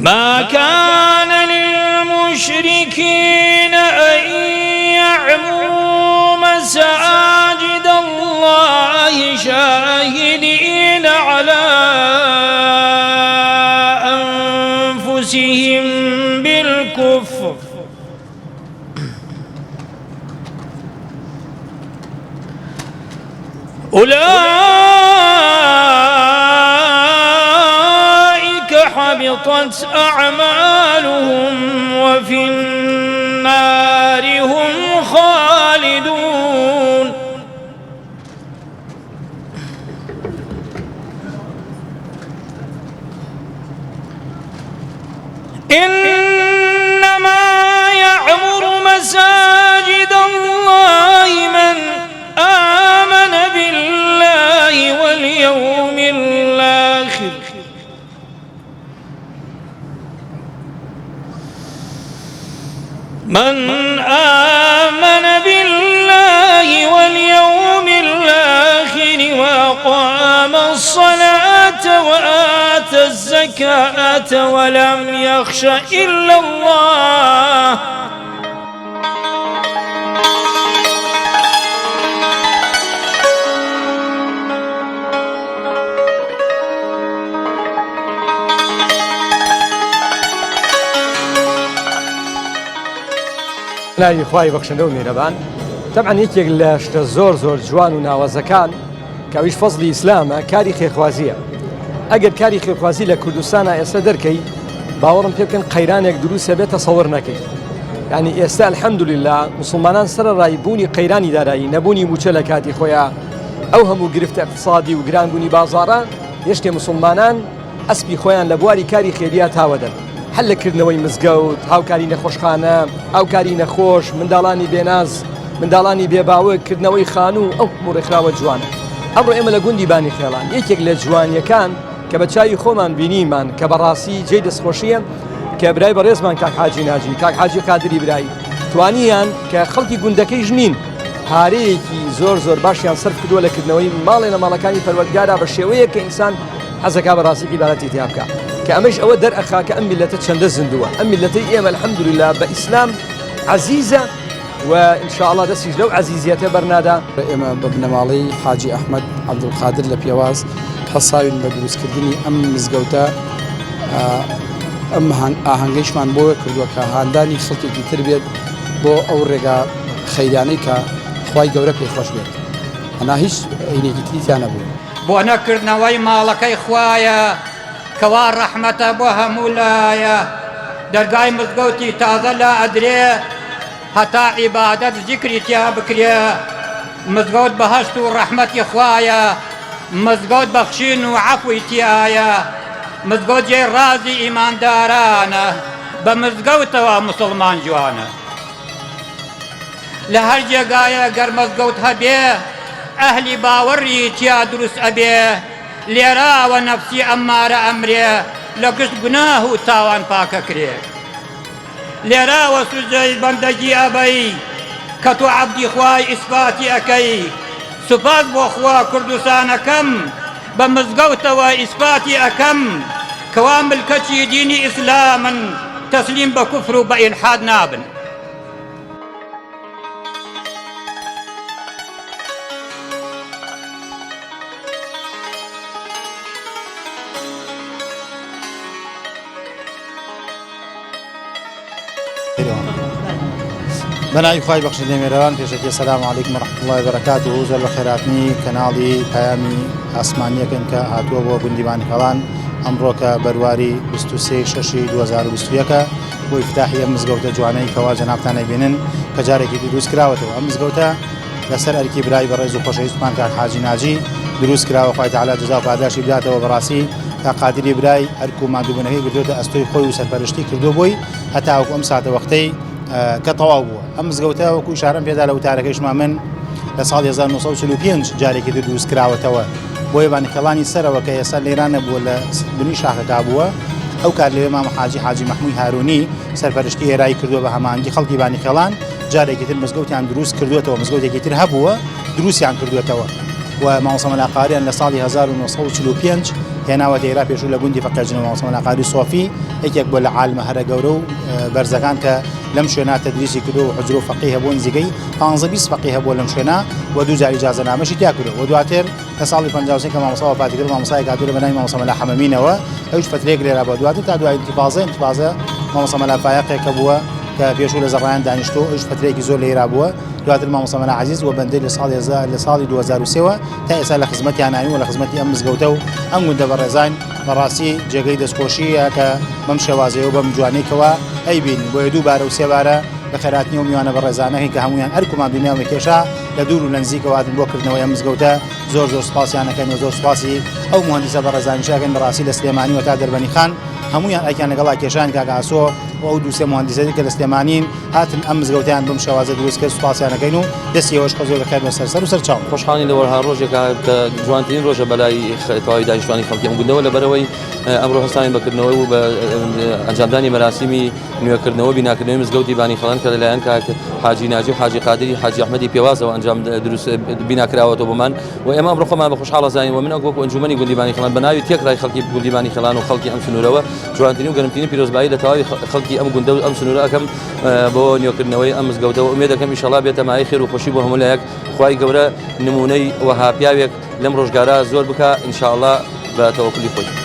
ما كان للمشركين أن يعمروا مساجد الله شاهدين على أنفسهم بالكفر أولئك حبطت أعمالهم وفي النار هم خالدون إنما يعمر مساجد الله من آمن بالله واليوم الآخر وأقام الصلاة وآتى الزكاة ولم يخش إلا الله لا إخوائي بخشندو ميربان طبعا يكيك لشت زور جوان و ناوازەکان کاویش فەزلی ئیسلامە کاری خێرخوازیە ئەگەر کاری خێرخوازی لە کوردستانە ئێستا دەرکەی باوەڕم پێ بکەن قەیرانێک دروستە بێت تەسەوڕ نەکەی یعنی ئێستا الحەمدولله مسلمانان سەرەڕای بوونی قەیرانی دارایی نەبوونی موچە لە کاتی خۆیان ئەو هەموو گرفتە اقتصادی و گرانبوونی بازاڕان هێشتێ مسلمانان ئەسپی خۆیان لە بواری کاری خێریا تاوەدەن هەل لەکردنەوەی مزگەوت هاوکاری نەخۆشخانە هاوکاری نەخۆش منداڵانی بێناز منداڵانی بێباوەکردنەوەی خانوو ئەو ڕێکخراوە جوانە ئەمڕۆ ئێمە لە گوندی بانی خێڵان یەکێک لە جوانیەکان کە بە چاوی خۆمان بینیمان کە بەڕاستی جێی دەستخۆشیە کە برای بەڕێزمان کاک حاجی ناجی کاک حاجی قادری برایی توانیان کە خەڵکی گوندەکەی ژنین هارەیەکی زۆر باشیان سەرف کردووە لەکردنەوەی ماڵێ لە ماڵەکانی پەروەردگارا بە شێوەیە کە ئینسان حەزەکا بەڕاستی عیبادەتی تیا بکات کە ئەمەش ئەوە دەرئەخا کە ئەم میلەتە چەندە زیندووە ئەم میلەتەی ئێمە الحەمدولله بە ئیسلام عەزیزە وإن شاء الله دەستیش لەو عەزیزیەتە بەرنادا ئێمە بە بنەماڵەی حاجی ئەحمەد عەبدولقادر لە پیاواز هەساوین بە دروستکردنی ئەم مزگەوتە ئەم ئاهەنگەیشمان بۆیە کردووە کە هاندانی خەڵکێکی تر بێت بۆ ئەو ڕێگا خەیرانەی کە خوای گەورە پێخۆش بێت ئەنا هیچ عینێکی تریتیان نەبوو بۆ نەکردنەوەی ماڵەکەی خوایە کەوا ڕەحمەتە بۆ هەموو لایە دەرگای مزگەوتی تازە لا ئەدرێ هەتا عیبادەت ذیکری تیا بکرێ مزگەوت بەهەشت و ڕەحمەتی خوایە مزگەوت بەخشین و عەفوی تیایە مزگەوت جێی ڕازی ئیماندارانە بە مزگەوتەوە موسڵمان جوانە لە هەر جێگایە گەر مزگەوت هەبێ ئەهلی باوەڕی تیا دروست ئەبێ لێراوە نەفسی ئەمارە ئەمرێ لە گشت گوناه و تاوان پاکەکرێ لێراوە سوجەی بەندەگی ئەبەی کە تۆ عەبدی خوای ئیسپاتی ئەکەی سوپاس بۆ خوا کوردستانەکەم بە مزگەوتەوە ئیسپاتی ئەکەم کەوا ملکەتی دینی ئیسلامن تەسلیم بە کوفر و بە ئیلحاد نابن بەناوی خوای بەخشندەی مێرەوان پێشەکی سەلام عەلەیکم وەڕەحمەتوڵڵاهی وبەرەکاتوه و زۆر بە خێراتنی کەناڵی پەیامی ئاسمانیەکەن کە هاتووە بۆ گوندی بانی خەڵان ئەمڕۆ کە بەرواری 23/6/2021 بۆ ئیفتتاحی ئەم مزگەوتە جوانەی کەوا جەنابتان ئەبینن کە جارێکی دروست کراوەتەوە ئەم مزگەوتە لەسەر ئەرکی برای بەڕێز و خۆشەویستمان کاک حاجی ناجی دروست کراوە خوای تەعالا جەزا و پاداشی بداتەوە بەڕاستی تا قادری برای هەرکو مادووبوونەکەی کردوتە ئەستۆی خۆی و سەرپەرشتی کردو بووی هەتا وەکو ئەم ساتە وەختەی کە تەواو بووە ئەم مزگەوتە وەکو ئیشارەم پێدا لە وتارەکەیشمان من لە ساڵی 1945 جارێکی دروست کراوەتەوە بۆ ێبانی کەڵانی سەرەوە کە ئێستا لێران نەبووە لە بنی شاخەکە بووە ئەو کار لەوێ مام حاجی محموود هارونی سەرپەرشتی ئێرایی کردووە بە هەمانگی خەڵکی بانی خێڵان جارێکی تر مزگەوتیان دروست کردوێتەوە مزگەوتێکی تر هەبووە دروستیان کردوێتەوە و مامۆستا مەلاقاریان لە ساڵی 1945 هێناوە ئێرا پێشوو لە گوندی فەقێجنەوە مامۆستا مەلاقاری سۆفی یەکێک بۆ لە عالمە هەرە گەورە و بەرزەکان کە لەم شوێنە تەدریسی کردو و حجر و فەقیه بۆ نزیکەی 15-20 فەقیه بۆ لەم شوێنە و دوو جاری ئیجازەنامەشی تیا کردو و دواتر لە ساڵی 53 کە مامۆستا وفاتی کرد مامۆستای کاتوورە بە ناوی مامۆستا مەلا حەمەمینەوە ئەوش فترێک لێرە بۆ دواتر تا دوای انتفاضە مامۆستا مەلا فایقێکە بووە کە پێشوو لە زەڕایان دانیشتۆ ئەوش فترێکی زۆر لێرا بووە دواتر مامۆستا مەلا عەزیز و بەندەی لە ساڵی 2003ەوە تا ئێستا لە خزمەتیان ناوی و لە خزمەتی ئەم مزگەوتە و ئەم گوندە بەڕێزان بەڕاستی جێگەی دەستخۆشیە کە بەم شێوازەیە و بەم جوانەیەکەوە ئەیبینی بۆیە دووبارە و سێبارە بە خێراتنی و میوانە بەڕێزانەکەی کە هەمویان هەرکومان دنیاوی کێشا لە دوور و لە نزیکەوە هاتن بۆ کردنەوەی ئەم مزگەوتە زۆر سوپاسیانەکەن و زۆر سوپاسی ئەو مهندسە بەڕێزانیشەکەن بەڕاستی لە سلێمانی و تا دەربەنی خان هەمویان ئەیکیان لەگەڵا کێشان کاکە ئاسۆ و ئەو دووسێ مهندسەی کە لە سلێمانین هاتن ئەم مزگەوتیان بم شێوازە دروست کرد سوپاسیانەکەین و دەستیەوەش خەزۆی بەخێر بەسەر و سەرچاو خۆشحاڵی لەوەها ڕۆژێکە کە جوانترین ڕۆژە بەلای تەواوی دانیشتوانی خەڵکی ئەم گوندەوە لەبەرەوەی ئەمڕۆ هەستانی بەکردنەوەی و بە ئەنجامدانی مەراسیمی نوێکردنەوە بیناکردنەوەی مزگەوتی بانی خەڵان کە لەلایەن کاک حاجی ناجی و حاجی قادری حاجی ئەحمەدی پێوازەوە ئەنجام دروست بیناکراوەتەوە بۆمان و ئێمە ئەمڕۆ خۆمان بە خۆشحاڵە زانین و من وەکو ئەنجومەنی گوندی بانی خەڵان بە ناوی تێکڕای خەڵکی گوندی بانی خەڵان و خەڵکی ئەم سنوورەوە جوانترین و گەرمترین پیرۆزبایی لە تەواوی خەڵکی ئەم گوندە و ئەم سنوورە ئەەکەم بۆ نوێکردنەوەی ئەم مزگەوتەوە ئومێد دەکەم ئینشەڵا بێتە مای خێر و خۆشی بۆ هەموو لایەک خوای گەورە نمونەی وەها پیاوێک لەم ڕۆژگارە زۆر بکە ئینشاءڵڵا بە تەوەکولی خۆی